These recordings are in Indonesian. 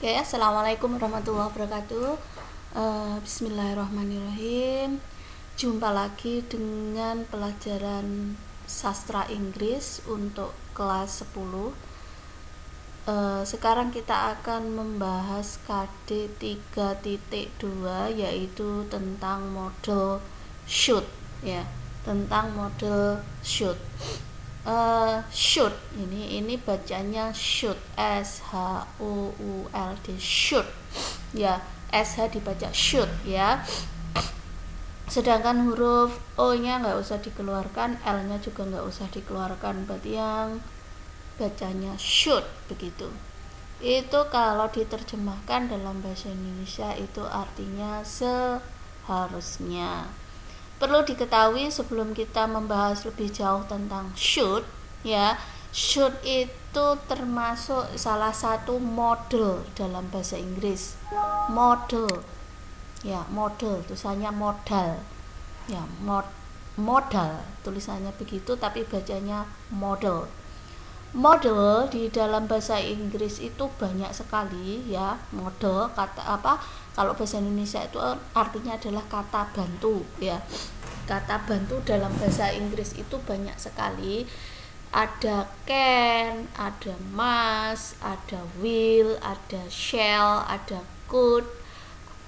Oke, assalamualaikum warahmatullahi wabarakatuh. Bismillahirrahmanirrahim. Jumpa lagi dengan pelajaran sastra Inggris untuk kelas 10. Sekarang kita akan membahas KD 3.2, yaitu tentang model should, ya, tentang model should. Should ini bacanya should, should, should, ya, sh dibaca should, ya. Sedangkan huruf o nya nggak usah dikeluarkan, l nya juga nggak usah dikeluarkan, berarti yang bacanya should, begitu. Itu kalau diterjemahkan dalam bahasa Indonesia itu artinya seharusnya. Perlu diketahui sebelum kita membahas lebih jauh tentang should, ya, should itu termasuk salah satu model dalam bahasa Inggris. Model, ya, model tulisannya modal, ya, modal tulisannya begitu tapi bacanya model. Model di dalam bahasa Inggris itu banyak sekali, ya. Model kata apa? Kalau bahasa Indonesia itu artinya adalah kata bantu, ya. Kata bantu dalam bahasa Inggris itu banyak sekali. Ada can, ada must, ada will, ada shall, ada could,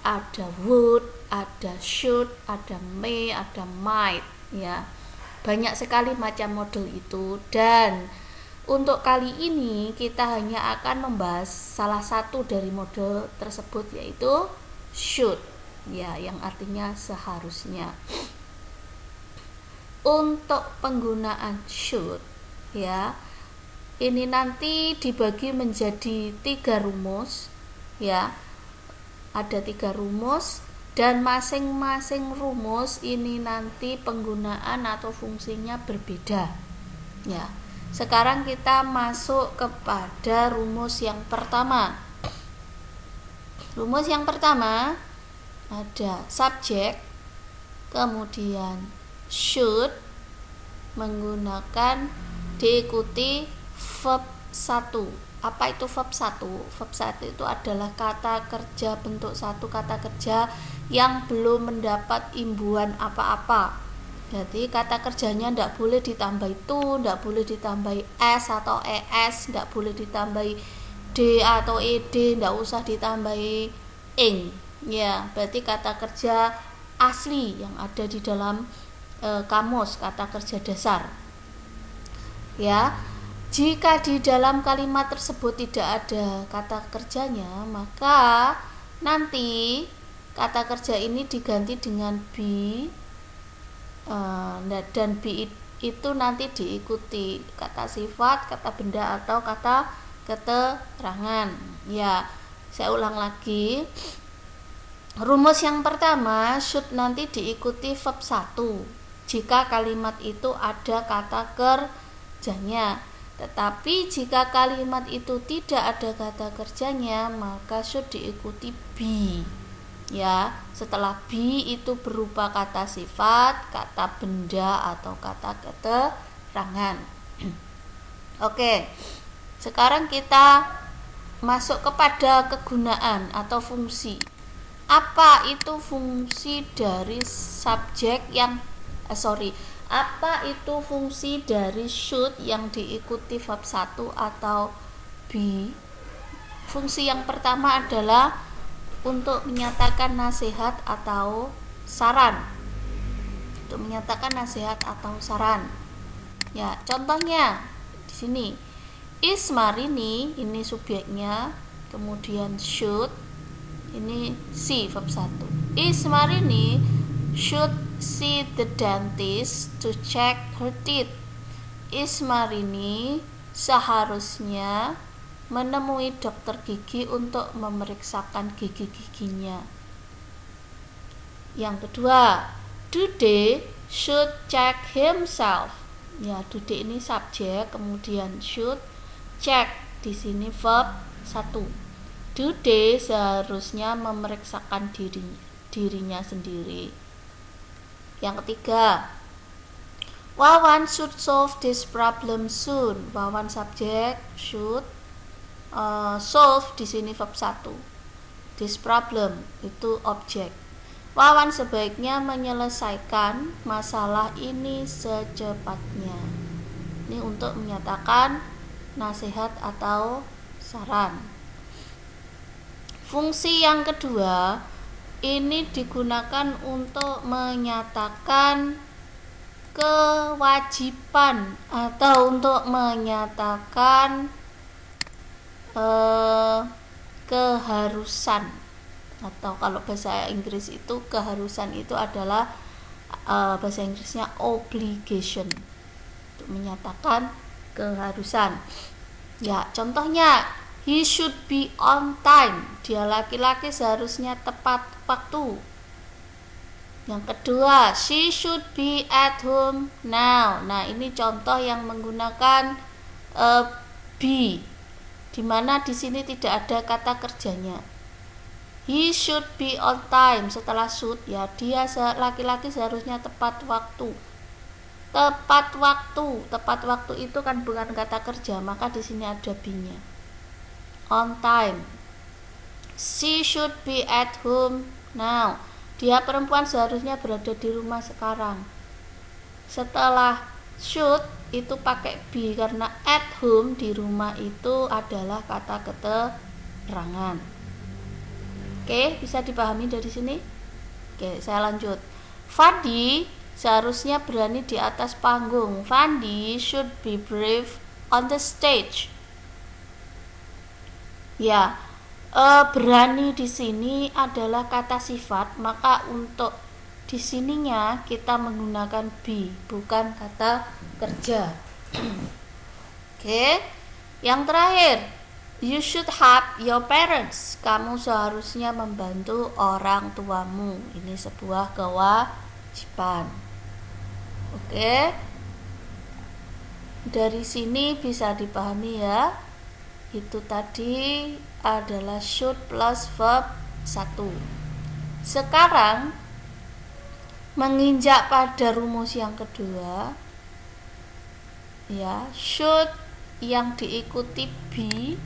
ada would, ada should, ada may, ada might, ya. Banyak sekali macam model itu, dan untuk kali ini kita hanya akan membahas salah satu dari model tersebut, yaitu should, ya, yang artinya seharusnya. Untuk penggunaan should, ya, ini nanti dibagi menjadi 3 rumus, ya. Ada 3 rumus, dan masing-masing rumus ini nanti penggunaan atau fungsinya berbeda, ya. Sekarang kita masuk kepada rumus yang pertama. Rumus yang pertama ada subjek, kemudian should menggunakan diikuti verb 1. Apa itu verb 1? Verb 1 itu adalah kata kerja bentuk 1, kata kerja yang belum mendapat imbuhan apa-apa. Jadi kata kerjanya tidak boleh ditambah itu, tidak boleh ditambah s atau es, tidak boleh ditambah d atau ed, tidak usah ditambah ing, ya. Berarti kata kerja asli yang ada di dalam kamus, kata kerja dasar, ya. Jika di dalam kalimat tersebut tidak ada kata kerjanya, maka nanti kata kerja ini diganti dengan be, dan be itu nanti diikuti kata sifat, kata benda, atau kata keterangan, ya. Saya ulang lagi. Rumus yang pertama, should nanti diikuti verb 1 jika kalimat itu ada kata kerjanya. Tetapi jika kalimat itu tidak ada kata kerjanya, maka should diikuti be, ya. Setelah be itu berupa kata sifat, kata benda, atau kata keterangan. Oke, sekarang kita masuk kepada kegunaan atau fungsi. Apa itu fungsi dari subjek yang apa itu fungsi dari should yang diikuti verb 1 atau be? Fungsi yang pertama adalah untuk menyatakan nasihat atau saran. Untuk menyatakan nasihat atau saran. Ya, contohnya di sini. Is Marini, ini subjeknya, kemudian should, ini si verb 1. Is Marini should see the dentist to check her teeth. Is Marini seharusnya menemui dokter gigi untuk memeriksakan gigi-giginya. Yang kedua, Dude should check himself. Ya, Dude ini subjek, kemudian should, check di sini verb 1. Dude seharusnya memeriksakan dirinya sendiri. Yang ketiga, Wawan should solve this problem soon. Wawan subjek, should, solve di sini verb 1. This problem itu objek. Wawan sebaiknya menyelesaikan masalah ini secepatnya. Ini untuk menyatakan nasihat atau saran. Fungsi yang kedua ini digunakan untuk menyatakan kewajiban atau untuk menyatakan keharusan, atau kalau bahasa Inggris itu keharusan itu adalah bahasa Inggrisnya obligation, untuk menyatakan keharusan. Ya, contohnya he should be on time, dia laki-laki seharusnya tepat waktu. Yang kedua, she should be at home now. Nah, ini contoh yang menggunakan be, dimana di sini tidak ada kata kerjanya. He should be on time, setelah should ya, dia laki-laki seharusnya tepat waktu. Tepat waktu itu kan bukan kata kerja, maka di sini ada be-nya. On time. She should be at home now. Dia perempuan seharusnya berada di rumah sekarang. Setelah should itu pakai be karena at home di rumah itu adalah kata keterangan. Oke, bisa dipahami dari sini? Oke, saya lanjut. Fandi seharusnya berani di atas panggung. Fandi should be brave on the stage. Ya, berani di sini adalah kata sifat, maka untuk di sininya kita menggunakan be, bukan kata kerja. Oke. Yang terakhir, you should help your parents. Kamu seharusnya membantu orang tuamu. Ini sebuah kewajiban. Oke. Dari sini bisa dipahami ya. Itu tadi adalah should plus verb 1. Sekarang menginjak pada rumus yang kedua, ya, should yang diikuti be,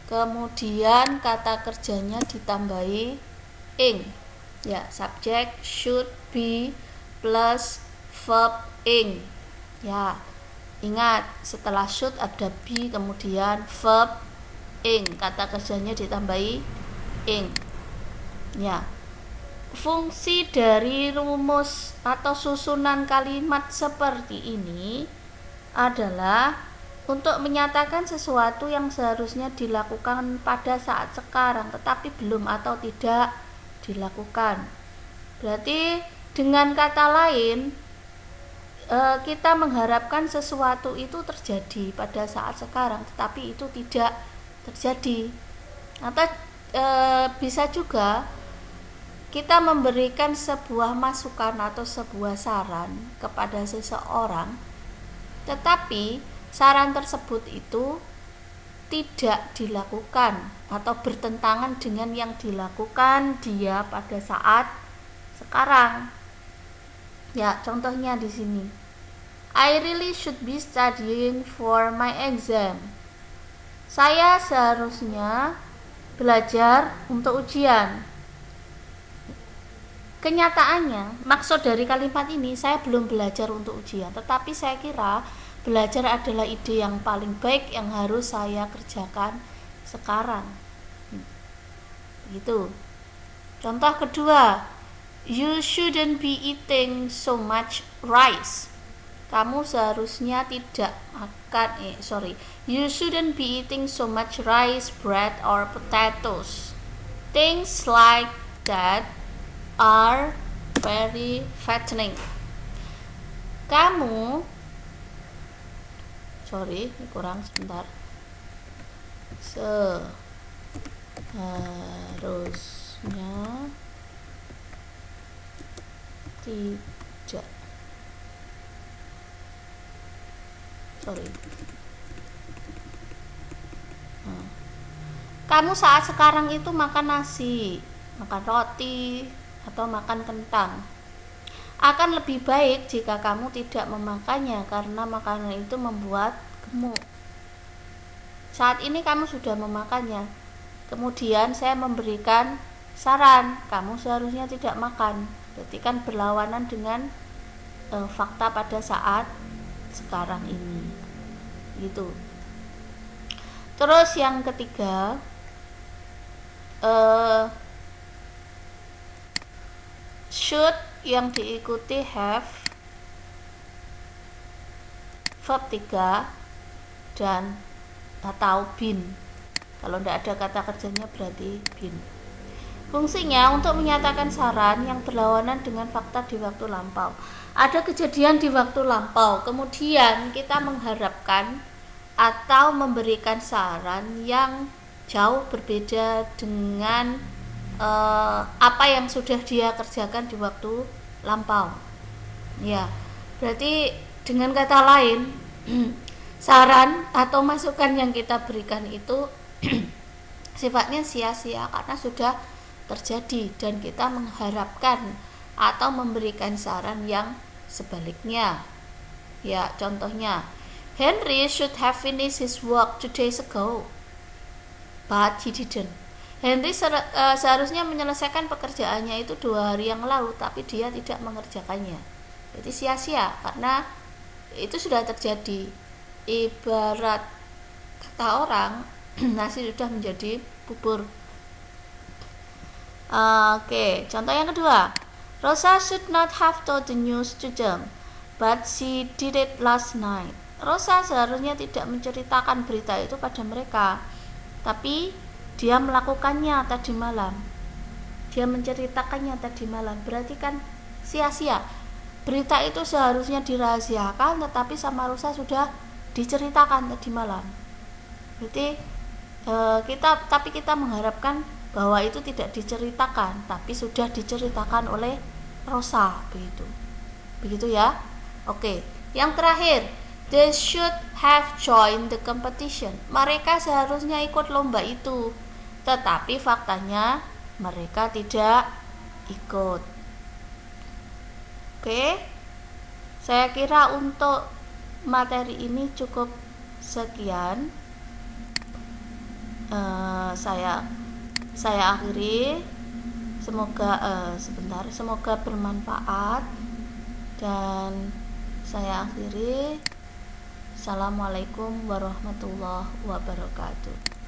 kemudian kata kerjanya ditambahi ing, ya, subjek should be plus verb ing, ya. Ingat, setelah should ada be, kemudian verb ing, kata kerjanya ditambahi ing, ya. Fungsi dari rumus atau susunan kalimat seperti ini adalah untuk menyatakan sesuatu yang seharusnya dilakukan pada saat sekarang tetapi belum atau tidak dilakukan. Berarti dengan kata lain, kita mengharapkan sesuatu itu terjadi pada saat sekarang tetapi itu tidak terjadi. Atau bisa juga kita memberikan sebuah masukan atau sebuah saran kepada seseorang, tetapi saran tersebut itu tidak dilakukan atau bertentangan dengan yang dilakukan dia pada saat sekarang. Ya, contohnya di sini. I really should be studying for my exam. Saya seharusnya belajar untuk ujian. Kenyataannya, maksud dari kalimat ini saya belum belajar untuk ujian, tetapi saya kira belajar adalah ide yang paling baik yang harus saya kerjakan sekarang. Gitu. Contoh kedua, you shouldn't be eating so much rice. Kamu seharusnya tidak makan, you shouldn't be eating so much rice, bread, or potatoes. Things like that are very fattening. Kamu kurang sebentar. Seharusnya tidak. Kamu saat sekarang itu makan nasi, makan roti, atau makan kentang. Akan lebih baik jika kamu tidak memakannya karena makanan itu membuat gemuk. saat ini kamu sudah memakannya. Kemudian saya memberikan saran, kamu seharusnya tidak makan. Berarti kan berlawanan dengan fakta pada saat sekarang ini. Gitu. Terus yang ketiga, should yang diikuti have, verb 3 dan atau been. Kalau tidak ada kata kerjanya berarti been. Fungsinya untuk menyatakan saran yang berlawanan dengan fakta di waktu lampau. Ada kejadian di waktu lampau, kemudian kita mengharapkan atau memberikan saran yang jauh berbeda dengan apa yang sudah dia kerjakan di waktu lampau. Ya, berarti dengan kata lain, saran atau masukan yang kita berikan itu sifatnya sia-sia karena sudah terjadi dan kita mengharapkan atau memberikan saran yang sebaliknya. Ya, contohnya, Henry should have finished his work 2 days ago, but he didn't. Henry seharusnya menyelesaikan pekerjaannya itu 2 hari yang lalu, tapi dia tidak mengerjakannya. Jadi sia-sia karena itu sudah terjadi. Ibarat kata orang, nasi sudah menjadi bubur. Oke, contoh yang kedua. Rosa should not have told the news to them, but she did it last night. Rosa seharusnya tidak menceritakan berita itu pada mereka, tapi dia melakukannya tadi malam. Dia menceritakannya tadi malam. Berarti kan sia-sia. Berita itu seharusnya dirahasiakan, tetapi sama Rosa sudah diceritakan tadi malam. Berarti kita mengharapkan bahwa itu tidak diceritakan, tapi sudah diceritakan oleh Rosa, begitu ya. Oke, yang terakhir, they should have joined the competition. Mereka seharusnya ikut lomba itu, tetapi faktanya mereka tidak ikut. Oke, saya kira untuk materi ini cukup sekian. Saya akhiri. Semoga bermanfaat dan saya akhiri. Assalamualaikum warahmatullahi wabarakatuh.